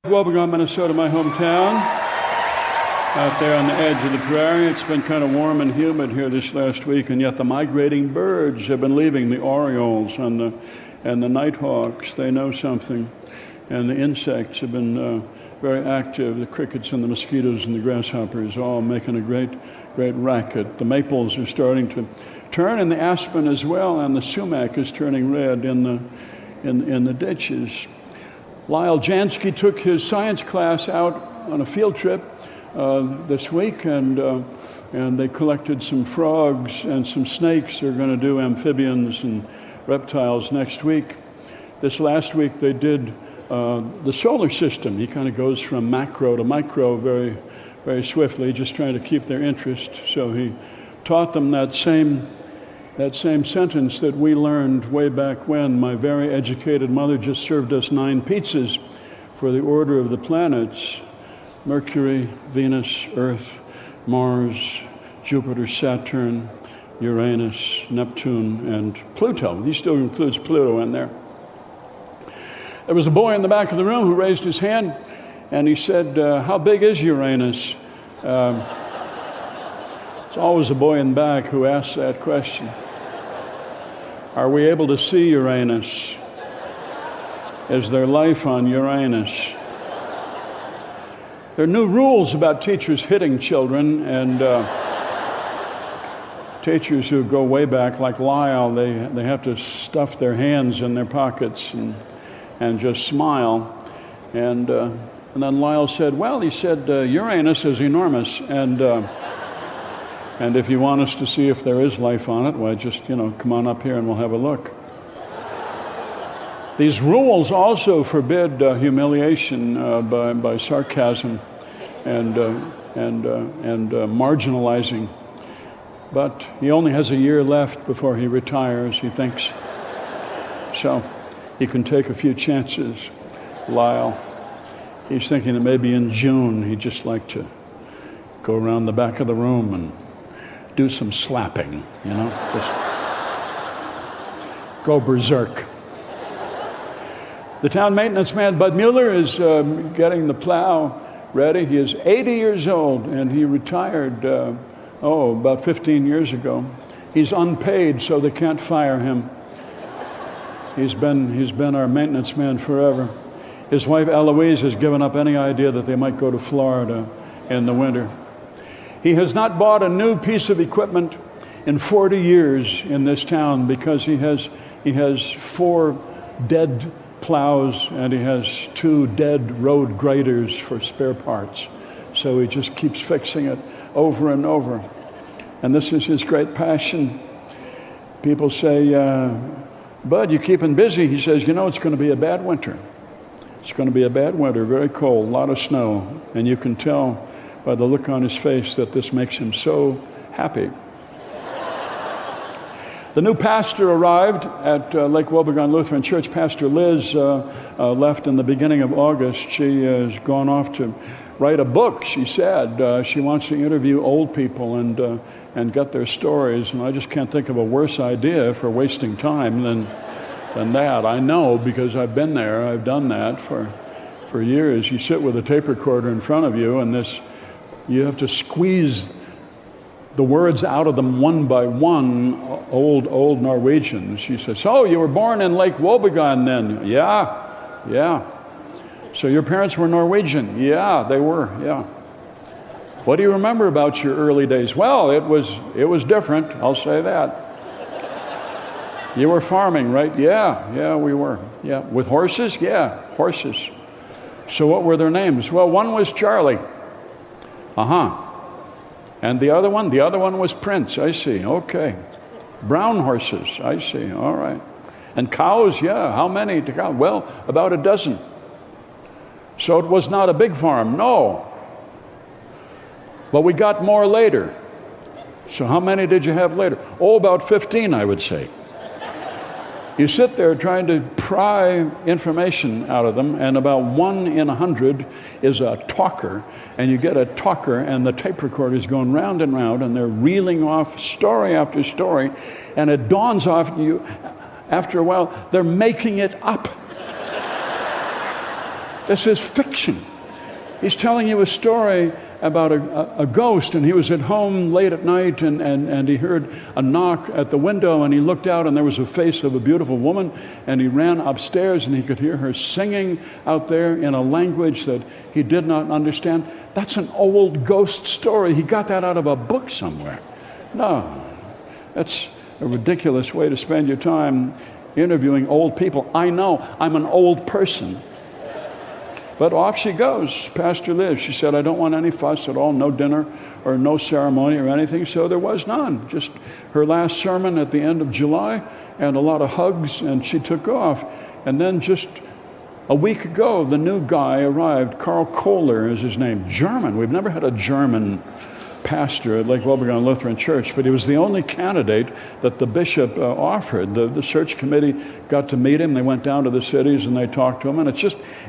Wobegon, Minnesota, my hometown, out there on the edge of the prairie. It's been kind of warm and humid here this last week, and yet the migrating birds have been leaving, the orioles and the nighthawks. They know something. And the insects have been very active. The crickets and the mosquitoes and the grasshoppers all making a great racket. The maples are starting to turn, and the aspen as well, and the sumac is turning red in the ditches. Lyle Jansky took his science class out on a field trip this week, and they collected some frogs and some snakes. They're going to do amphibians and reptiles next week. This last week they did the solar system. He kind of goes from macro to micro very, very swiftly, just trying to keep their interest. So he taught them that same sentence that we learned way back when. My very educated mother just served us 9 pizzas for the order of the planets: Mercury, Venus, Earth, Mars, Jupiter, Saturn, Uranus, Neptune, and Pluto. He still includes Pluto in there. There was a boy in the back of the room who raised his hand, and he said, how big is Uranus? It's always a boy in the back who asks that question. Are we able to see Uranus? Is there life on Uranus? There are new rules about teachers hitting children, and teachers who go way back, like Lyle, they have to stuff their hands in their pockets and just smile. And then Lyle said, well, he said, Uranus is enormous, and if you want us to see if there is life on it, well, just, come on up here and we'll have a look. These rules also forbid humiliation by sarcasm and marginalizing. But he only has a year left before he retires, he thinks. So he can take a few chances. Lyle, he's thinking that maybe in June he'd just like to go around the back of the room and do some slapping, just go berserk. The town maintenance man, Bud Mueller, is getting the plow ready. He is 80 years old, and he retired, about 15 years ago. He's unpaid, so they can't fire him. He's been our maintenance man forever. His wife, Eloise, has given up any idea that they might go to Florida in the winter. He has not bought a new piece of equipment in 40 years in this town because he has 4 dead plows and he has 2 dead road graders for spare parts. So he just keeps fixing it over and over. And this is his great passion. People say, Bud, you keeping busy? He says, it's going to be a bad winter. It's going to be a bad winter, very cold, a lot of snow. And you can tell by the look on his face that this makes him so happy. The new pastor arrived at Lake Wobegon Lutheran Church. Pastor Liz left in the beginning of August. She has gone off to write a book, she said. She wants to interview old people and get their stories. And I just can't think of a worse idea for wasting time than that. I know, because I've been there. I've done that for years. You sit with a tape recorder in front of you, and you have to squeeze the words out of them one by one. Old Norwegians. She says, so you were born in Lake Wobegon then? Yeah. So your parents were Norwegian? Yeah, they were, yeah. What do you remember about your early days? Well, it was different, I'll say that. You were farming, right? Yeah, we were. Yeah, with horses? Yeah, horses. So what were their names? Well, one was Charlie. And the other one? The other one was Prince. I see. Okay. Brown horses. I see. All right. And cows? Yeah. How many to cow? Well, about a dozen. So it was not a big farm. No. But we got more later. So how many did you have later? Oh, about 15, I would say. You sit there trying to pry information out of them, and about 1 in 100 is a talker, and you get a talker, and the tape recorder is going round and round, and they're reeling off story after story, and it dawns on you after a while, they're making it up. This is fiction. He's telling you a story about a ghost, and he was at home late at night, and he heard a knock at the window, and he looked out, and there was a face of a beautiful woman, and he ran upstairs, and he could hear her singing out there in a language that he did not understand. That's an old ghost story. He got that out of a book somewhere. No, that's a ridiculous way to spend your time interviewing old people. I know, I'm an old person. But off she goes, Pastor Liz. She said, I don't want any fuss at all, no dinner or no ceremony or anything. So there was none. Just her last sermon at the end of July and a lot of hugs, and she took off. And then just a week ago, the new guy arrived. Carl Kohler is his name. German. We've never had a German pastor at Lake Wobegon Lutheran Church, but he was the only candidate that the bishop offered. The search committee got to meet him. They went down to the cities and they talked to him. And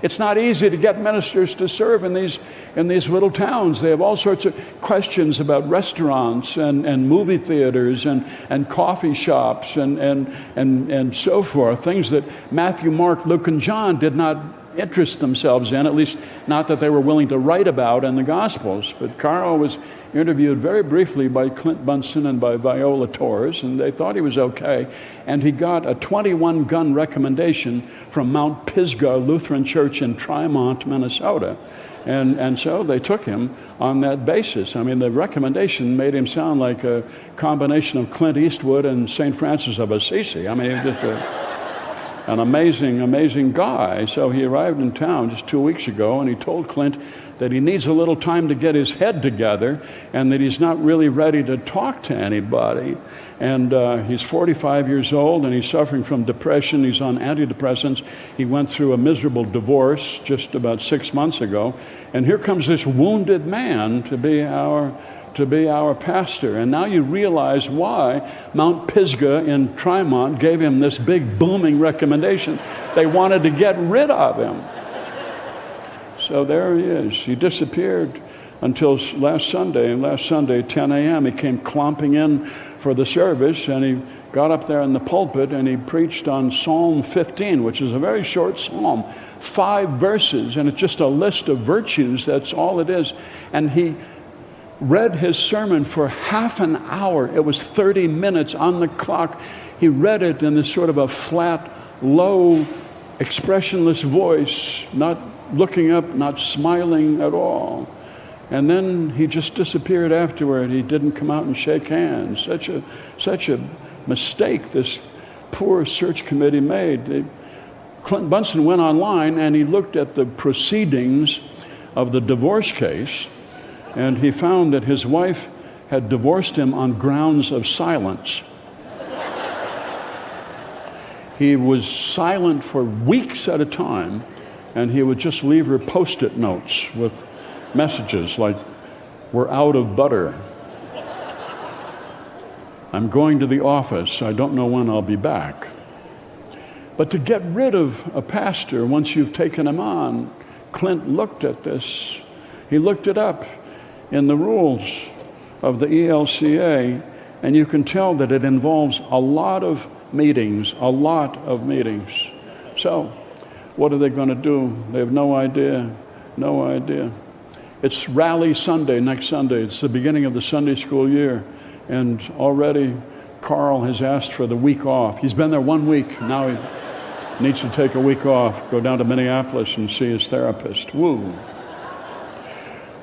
it's not easy to get ministers to serve in these little towns. They have all sorts of questions about restaurants and movie theaters and coffee shops and so forth. Things that Matthew, Mark, Luke, and John did not interest themselves in, at least not that they were willing to write about in the Gospels. But Carl was interviewed very briefly by Clint Bunsen and by Viola Torres, and they thought he was okay. And he got a 21-gun recommendation from Mount Pisgah Lutheran Church in Tremont, Minnesota. And so they took him on that basis. I mean, the recommendation made him sound like a combination of Clint Eastwood and St. Francis of Assisi. I mean, just an amazing, amazing guy. So he arrived in town just 2 weeks ago, and he told Clint that he needs a little time to get his head together and that he's not really ready to talk to anybody. And he's 45 years old, and he's suffering from depression. He's on antidepressants. He went through a miserable divorce just about 6 months ago. And here comes this wounded man to be our pastor. And now you realize why Mount Pisgah in Tremont gave him this big booming recommendation. They wanted to get rid of him. So there he is. He disappeared until last Sunday. And last Sunday, 10 a.m., he came clomping in for the service, and he got up there in the pulpit and he preached on Psalm 15, which is a very short psalm, 5 verses, and it's just a list of virtues. That's all it is. And he read his sermon for half an hour. It was 30 minutes on the clock. He read it in this sort of a flat, low, expressionless voice, not looking up, not smiling at all. And then he just disappeared afterward. He didn't come out and shake hands. Such a mistake this poor search committee made. Clint Bunsen went online and he looked at the proceedings of the divorce case, and he found that his wife had divorced him on grounds of silence. He was silent for weeks at a time, and he would just leave her Post-it notes with messages like, "We're out of butter. I'm going to the office. I don't know when I'll be back." But to get rid of a pastor once you've taken him on, Clint looked at this. He looked it up in the rules of the ELCA, and you can tell that it involves a lot of meetings. So, what are they going to do? They have no idea. It's Rally Sunday, next Sunday. It's the beginning of the Sunday school year, and already Carl has asked for the week off. He's been there 1 week. Now he needs to take a week off, go down to Minneapolis and see his therapist. Woo.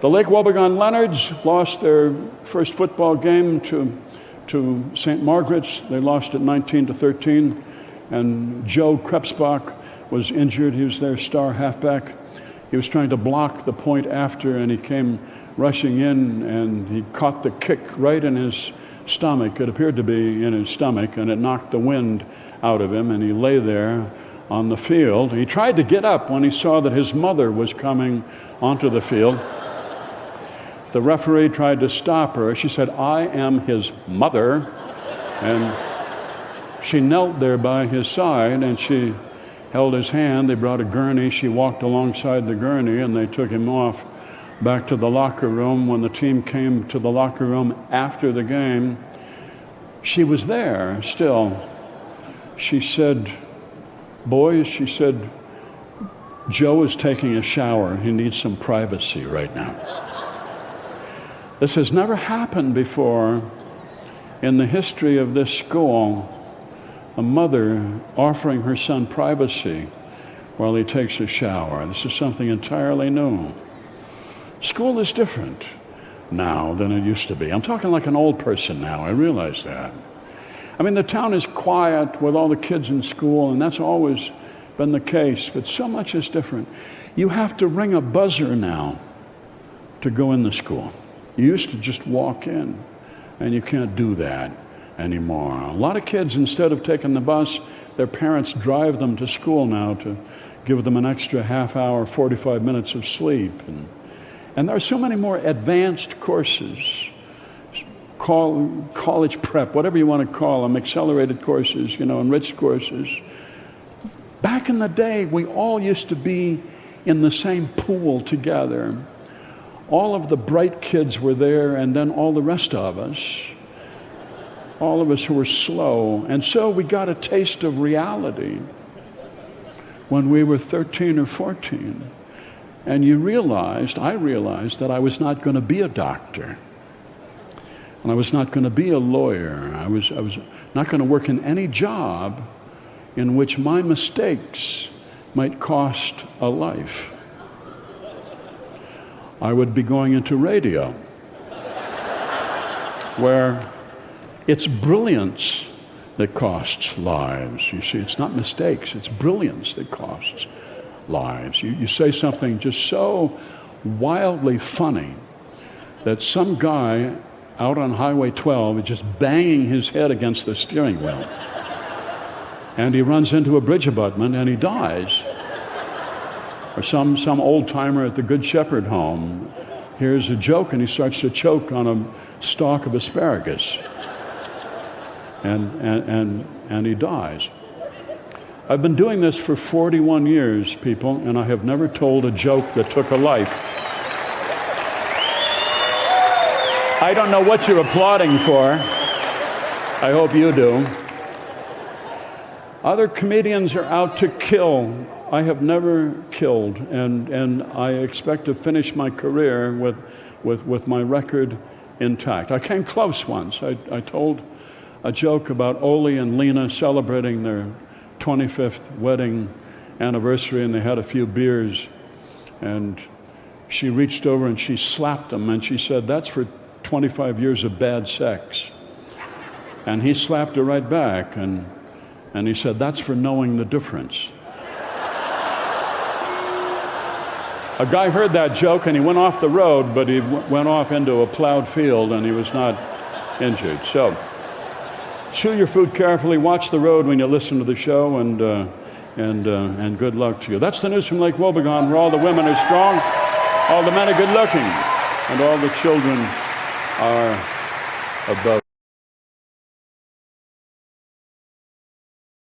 The Lake Wobegon Leonards lost their first football game to St. Margaret's. They lost it 19-13, and Joe Krebsbach was injured. He was their star halfback. He was trying to block the point after, and he came rushing in, and he caught the kick right in his stomach. It appeared to be in his stomach, and it knocked the wind out of him, and he lay there on the field. He tried to get up when he saw that his mother was coming onto the field. The referee tried to stop her. She said, "I am his mother." And she knelt there by his side, and she held his hand. They brought a gurney. She walked alongside the gurney, and they took him off back to the locker room. When the team came to the locker room after the game, she was there still. She said, "Boys," she said, Joe is taking a shower. He needs some privacy right now. This has never happened before in the history of this school, a mother offering her son privacy while he takes a shower. This is something entirely new. School is different now than it used to be. I'm talking like an old person now, I realize that. I mean, the town is quiet with all the kids in school, and that's always been the case, but so much is different. You have to ring a buzzer now to go in the school. You used to just walk in, and you can't do that anymore. A lot of kids, instead of taking the bus, their parents drive them to school now to give them an extra half hour, 45 minutes of sleep. And there are so many more advanced courses, college prep, whatever you want to call them, accelerated courses, enriched courses. Back in the day, we all used to be in the same pool together. All of the bright kids were there, and then all the rest of us who were slow. And so we got a taste of reality when we were 13 or 14. And I realized that I was not going to be a doctor. And I was not going to be a lawyer. I was not going to work in any job in which my mistakes might cost a life. I would be going into radio, where it's brilliance that costs lives. You see, it's not mistakes, it's brilliance that costs lives. You say something just so wildly funny that some guy out on Highway 12 is just banging his head against the steering wheel. And he runs into a bridge abutment and he dies. Or some old-timer at the Good Shepherd home hears a joke and he starts to choke on a stalk of asparagus. And he dies. I've been doing this for 41 years, people, and I have never told a joke that took a life. I don't know what you're applauding for. I hope you do. Other comedians are out to kill. I have never killed, and I expect to finish my career with my record intact. I came close once. I told a joke about Ole and Lena celebrating their 25th wedding anniversary, and they had a few beers, and she reached over and she slapped him, and she said, "That's for 25 years of bad sex." And he slapped her right back, and he said, "That's for knowing the difference." A guy heard that joke and he went off the road, but he went off into a plowed field and he was not injured. So, chew your food carefully, watch the road when you listen to the show, and good luck to you. That's the news from Lake Wobegon, where all the women are strong, all the men are good looking, and all the children are above.